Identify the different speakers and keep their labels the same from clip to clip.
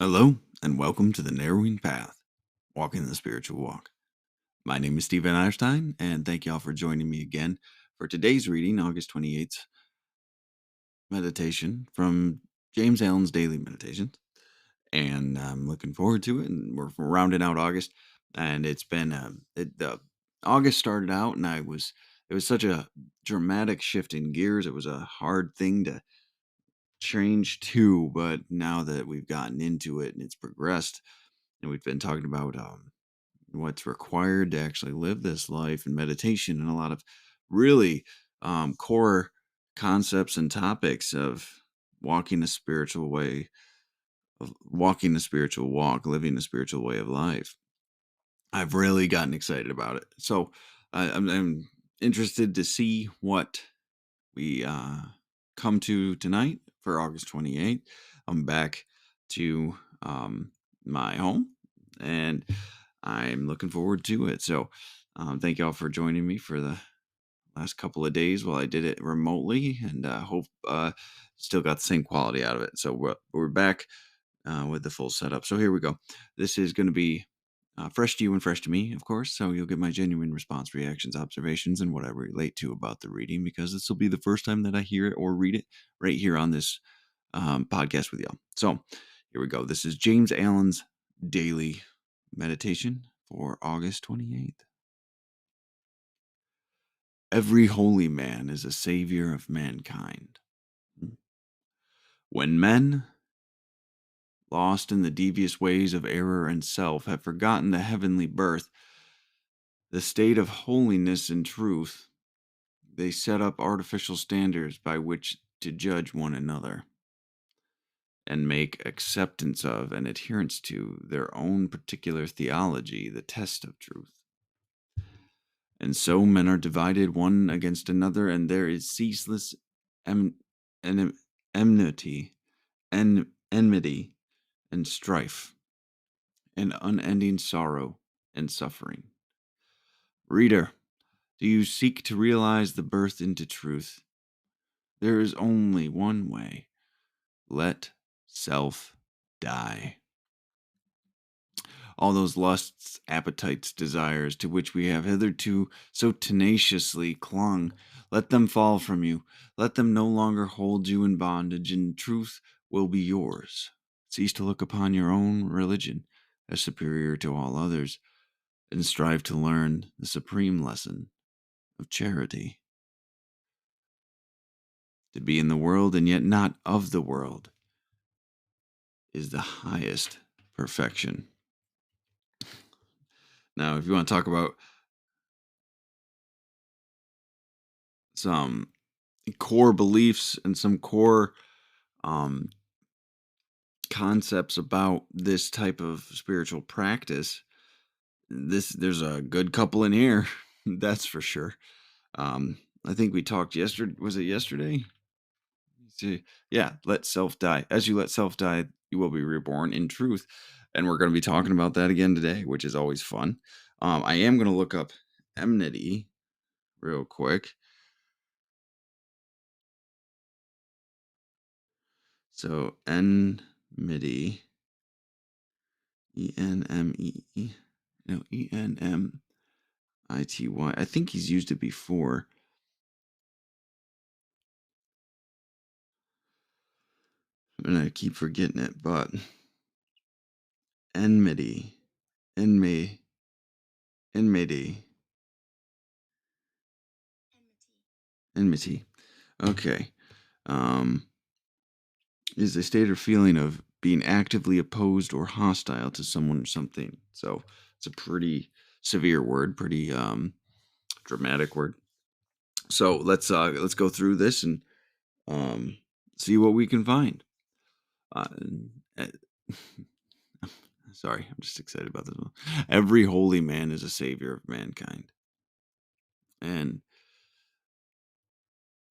Speaker 1: Hello, and welcome to the Narrowing Path, Walking the Spiritual Walk. My name is Stephen Einstein, and thank y'all for joining me again for today's reading, August 28th meditation from James Allen's Daily Meditations. And I'm looking forward to it, and we're rounding out August. And it's been, August started out, and it was such a dramatic shift in gears. It was a hard thing to change to, but now that we've gotten into it and it's progressed, and we've been talking about what's required to actually live this life and meditation and a lot of really core concepts and topics of walking a spiritual way, of walking the spiritual walk, living the spiritual way of life. I've really gotten excited about it. So I'm interested to see what we come to tonight for August 28th. I'm back to my home, and I'm looking forward to it. So thank y'all for joining me for the last couple of days while I did it remotely, and hope still got the same quality out of it. So we're back with the full setup. So here we go. This is going to be fresh to you and fresh to me, of course. So you'll get my genuine response, reactions, observations, and what I relate to about the reading, because this will be the first time that I hear it or read it right here on this podcast with y'all. So here we go. This is James Allen's Daily Meditation for August 28th. Every holy man is a savior of mankind. When men, lost in the devious ways of error and self, have forgotten the heavenly birth, the state of holiness and truth, they set up artificial standards by which to judge one another and make acceptance of and adherence to their own particular theology the test of truth. And so men are divided one against another, and there is ceaseless enmity, enmity, and strife, and unending sorrow and suffering. Reader, do you seek to realize the birth into truth? There is only one way. Let self die. All those lusts, appetites, desires to which we have hitherto so tenaciously clung, let them fall from you. Let them no longer hold you in bondage, and truth will be yours. Cease to look upon your own religion as superior to all others, and strive to learn the supreme lesson of charity. To be in the world and yet not of the world is the highest perfection. Now, if you want to talk about some core beliefs and some core concepts about this type of spiritual practice, there's a good couple in here, that's for sure. I think we talked yesterday. Was it yesterday? Yeah, let self die. As you let self die, you will be reborn in truth. And we're going to be talking about that again today, which is always fun. I am going to look up enmity real quick. So enmity, E-N-M-E, no, E-N-M-I-T-Y. I think he's used it before. And I keep forgetting it, but enmity, enmity, enmity. Okay. Is a state or feeling of being actively opposed or hostile to someone or something. So it's a pretty severe word, pretty dramatic word. So let's go through this and see what we can find. Uh, sorry, I'm just excited about this one. Every holy man is a savior of mankind, and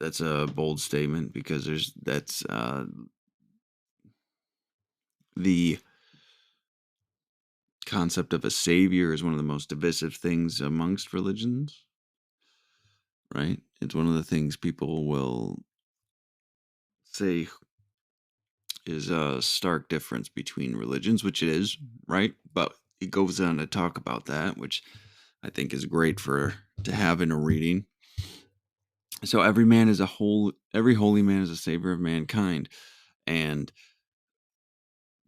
Speaker 1: that's a bold statement because that's the concept of a savior is one of the most divisive things amongst religions, right? It's one of the things people will say is a stark difference between religions, which it is, right? But he goes on to talk about that, which I think is great for to have in a reading. So every holy man is a savior of mankind. And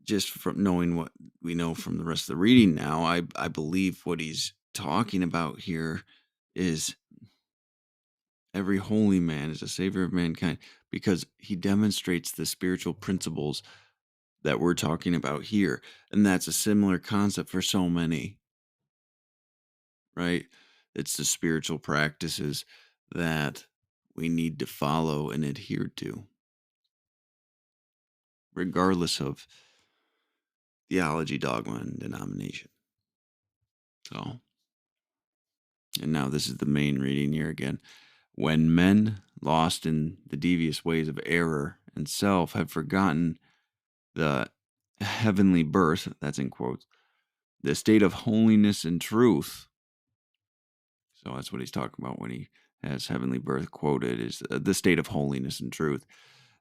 Speaker 1: just from knowing what we know from the rest of the reading now, I believe what he's talking about here is every holy man is a savior of mankind because he demonstrates the spiritual principles that we're talking about here. And that's a similar concept for so many, right? It's the spiritual practices that we need to follow and adhere to, regardless of theology, dogma, and denomination. So, and now this is the main reading here again. When men, lost in the devious ways of error and self, have forgotten the heavenly birth, that's in quotes, the state of holiness and truth. So that's what he's talking about when he has heavenly birth quoted, is the state of holiness and truth.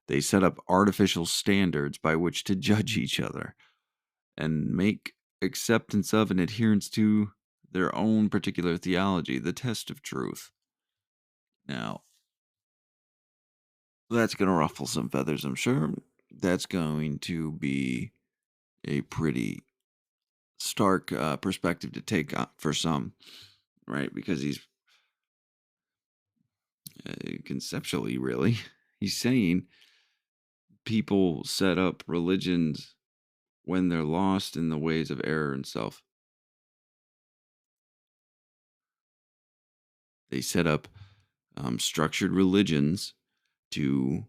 Speaker 1: They set up artificial standards by which to judge each other and make acceptance of and adherence to their own particular theology the test of truth. Now, that's going to ruffle some feathers, I'm sure. That's going to be a pretty stark perspective to take for some, right? Because he's conceptually, really, he's saying people set up religions when they're lost in the ways of error and self. They set up structured religions to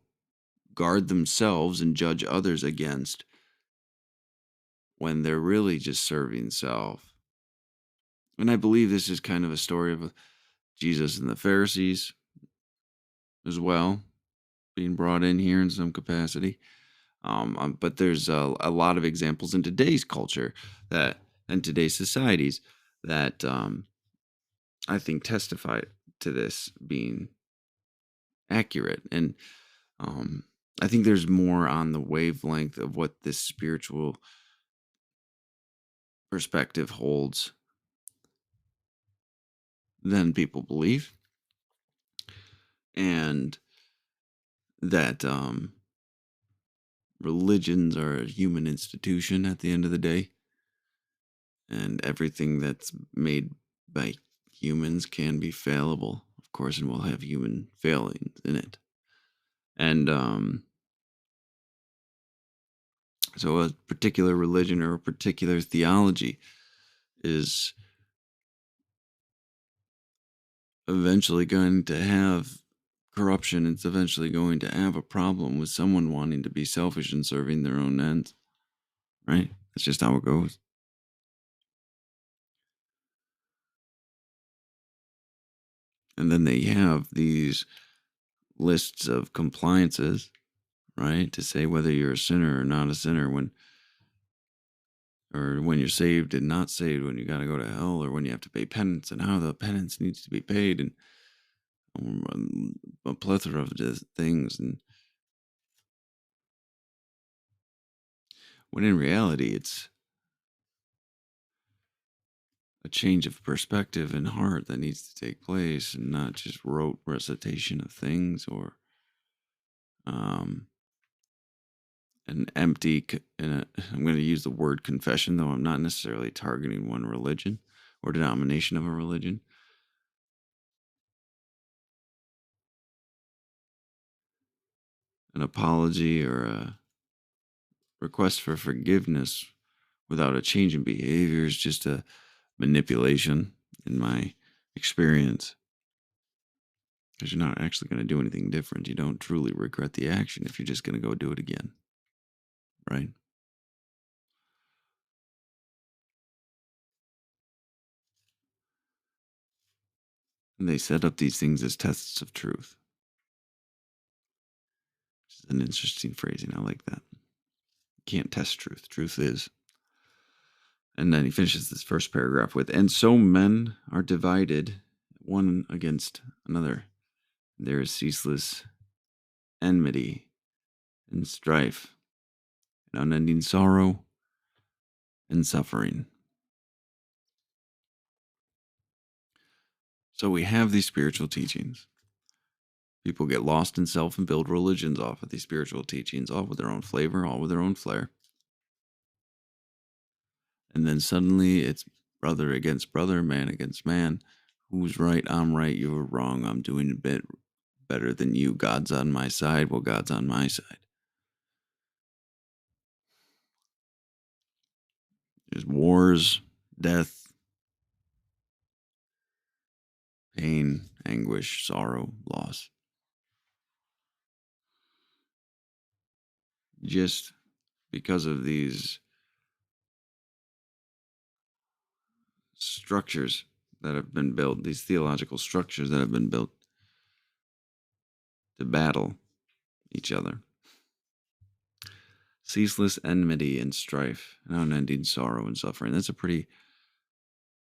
Speaker 1: guard themselves and judge others against when they're really just serving self. And I believe this is kind of a story of Jesus and the Pharisees as well, being brought in here in some capacity. But there's a lot of examples in today's culture that, and today's societies, that I think testify to this being accurate. And um, I think there's more on the wavelength of what this spiritual perspective holds than people believe. And that religions are a human institution at the end of the day. And everything that's made by humans can be fallible, of course, and will have human failings in it. And so a particular religion or a particular theology is eventually going to have corruption. It's eventually going to have a problem with someone wanting to be selfish and serving their own ends, right? That's just how it goes. And then they have these lists of compliances, right, to say whether you're a sinner or not a sinner, when you're saved and not saved, when you got to go to hell, or when you have to pay penance and how the penance needs to be paid, and a plethora of things. And when in reality, it's a change of perspective and heart that needs to take place, and not just rote recitation of things, or um, an empty. I'm going to use the word confession, though I'm not necessarily targeting one religion or denomination of a religion. An apology or a request for forgiveness without a change in behavior is just a manipulation, in my experience, because you're not actually going to do anything different. You don't truly regret the action if you're just going to go do it again, right? And they set up these things as tests of truth, which is an interesting phrasing. I like that. You can't test truth. Truth is. And then he finishes this first paragraph with, and so men are divided one against another. There is ceaseless enmity and strife. and unending sorrow and suffering. So we have these spiritual teachings. People get lost in self and build religions off of these spiritual teachings, all with their own flavor, all with their own flair. And then suddenly it's brother against brother, man against man. Who's right? I'm right. You're wrong. I'm doing a bit better than you. God's on my side. Well, God's on my side. There's wars, death, pain, anguish, sorrow, loss. Just because of these structures that have been built, these theological structures that have been built to battle each other. Ceaseless enmity and strife, and unending sorrow and suffering. That's a pretty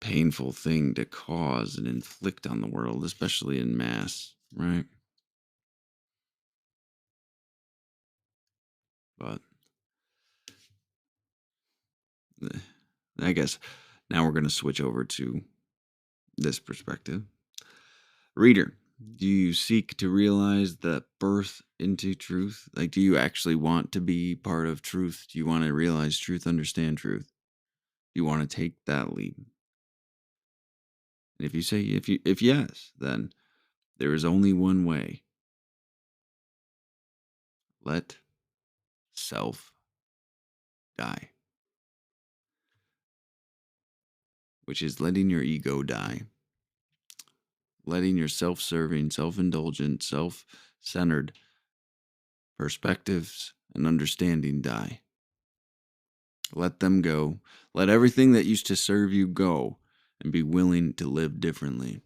Speaker 1: painful thing to cause and inflict on the world, especially in mass, right? But I guess now we're going to switch over to this perspective. Reader, do you seek to realize the birth into truth? Like, do you actually want to be part of truth? Do you want to realize truth, understand truth? Do you want to take that leap? And if you say if yes, then there is only one way. Let self die, which is letting your ego die, letting your self-serving, self-indulgent, self-centered perspectives and understanding die. Let them go. Let everything that used to serve you go and be willing to live differently.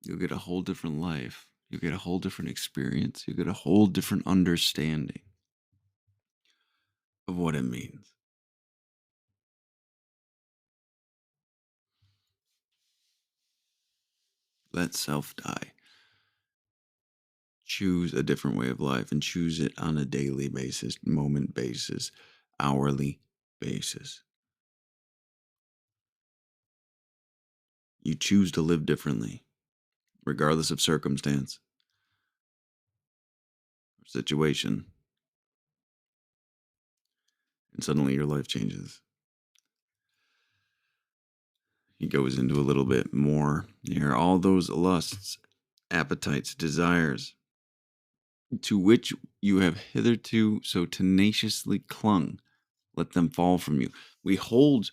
Speaker 1: You'll get a whole different life. You'll get a whole different experience. You'll get a whole different understanding of what it means. Let self die. Choose a different way of life and choose it on a daily basis, moment basis, hourly basis. You choose to live differently, regardless of circumstance or situation. And suddenly your life changes. He goes into a little bit more here. All those lusts, appetites, desires, to which you have hitherto so tenaciously clung, let them fall from you. We hold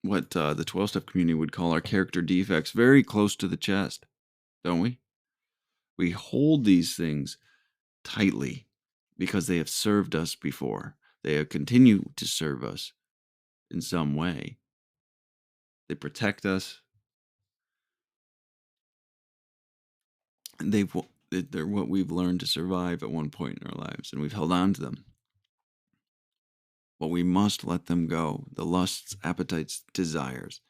Speaker 1: what the 12-step community would call our character defects very close to the chest, don't we? We hold these things tightly because they have served us before. They have continued to serve us in some way. They protect us. And they're what we've learned to survive at one point in our lives, and we've held on to them. But we must let them go. The lusts, appetites, desires.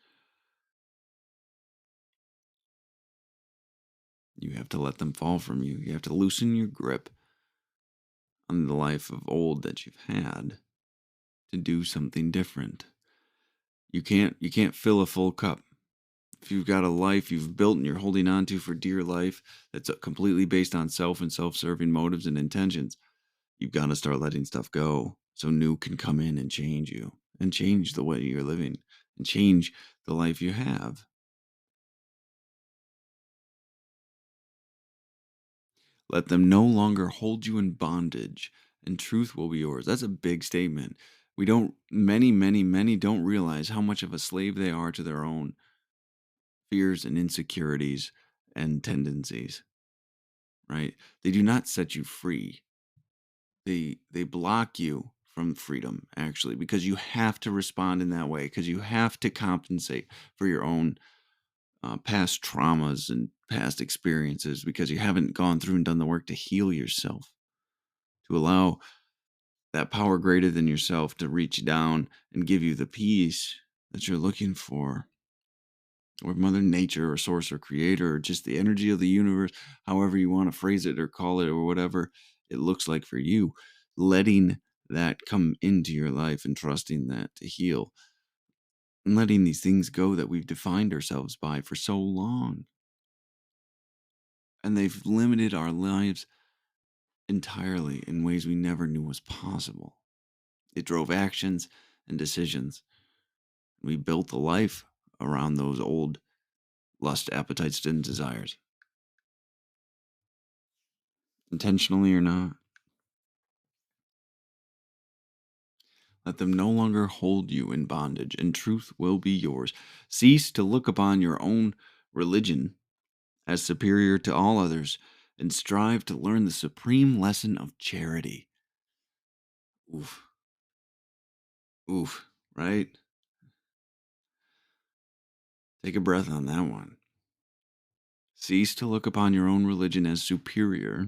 Speaker 1: You have to let them fall from you. You have to loosen your grip on the life of old that you've had to do something different. You can't fill a full cup. If you've got a life you've built and you're holding on to for dear life that's completely based on self and self-serving motives and intentions, you've got to start letting stuff go so new can come in and change you and change the way you're living and change the life you have. Let them no longer hold you in bondage, and truth will be yours. That's a big statement. Many don't realize how much of a slave they are to their own fears and insecurities and tendencies, right? They do not set you free. They block you from freedom, actually, because you have to respond in that way, because you have to compensate for your own past traumas and past experiences, because you haven't gone through and done the work to heal yourself, to allow that power greater than yourself to reach down and give you the peace that you're looking for. or Mother Nature or Source or Creator or just the energy of the universe, however you want to phrase it or call it or whatever it looks like for you, letting that come into your life and trusting that to heal and letting these things go that we've defined ourselves by for so long. And they've limited our lives entirely in ways we never knew was possible. It drove actions and decisions. We built a life around those old lust, appetites, and desires, intentionally or not. Let them no longer hold you in bondage, and truth will be yours. Cease to look upon your own religion as superior to all others, and strive to learn the supreme lesson of charity. Oof, oof, right? Take a breath on that one. Cease to look upon your own religion as superior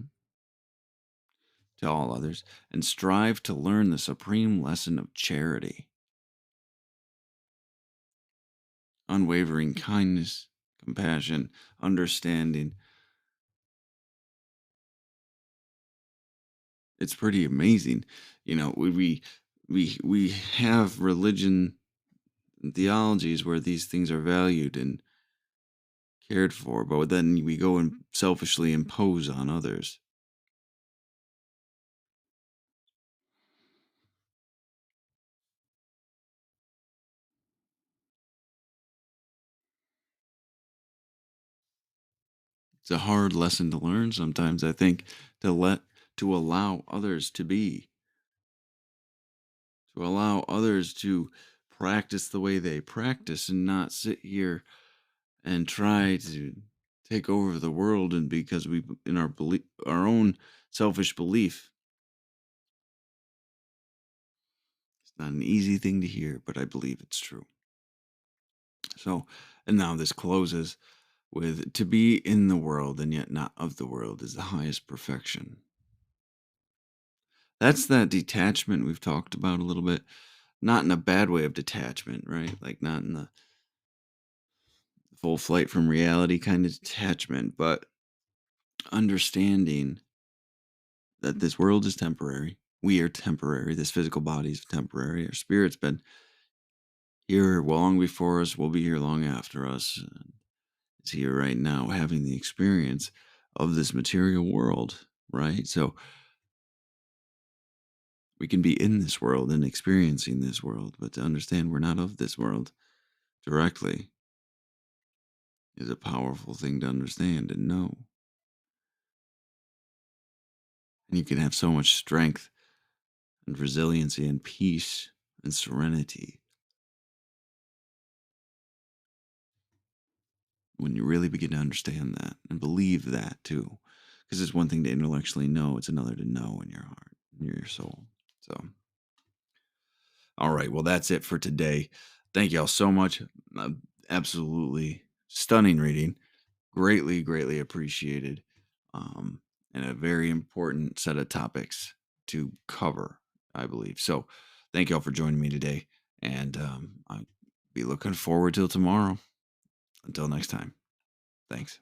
Speaker 1: to all others, and strive to learn the supreme lesson of charity. Unwavering kindness, compassion, understanding. It's pretty amazing. We have religion and theologies where these things are valued and cared for, but then we go and selfishly impose on others. It's a hard lesson to learn sometimes, I think, to allow others to be, to allow others to practice the way they practice and not sit here and try to take over the world, and because we in our belief, our own selfish belief. It's not an easy thing to hear, but I believe it's true. So, and now this closes with, to be in the world and yet not of the world is the highest perfection. That's that detachment we've talked about a little bit, not in a bad way of detachment, right? Like not in the full flight from reality kind of detachment, but understanding that this world is temporary. We are temporary. This physical body is temporary. Our spirit's been here long before us, will be here long after us. It's here right now having the experience of this material world, right? So we can be in this world and experiencing this world, but to understand we're not of this world directly is a powerful thing to understand and know. And you can have so much strength and resiliency and peace and serenity when you really begin to understand that and believe that too. Because it's one thing to intellectually know, it's another to know in your heart, in your soul. So, all right. Well, that's it for today. Thank y'all so much. Absolutely stunning reading. Greatly, greatly appreciated. Um, and a very important set of topics to cover, I believe. So, thank y'all for joining me today. And I'll be looking forward till tomorrow. Until next time. Thanks.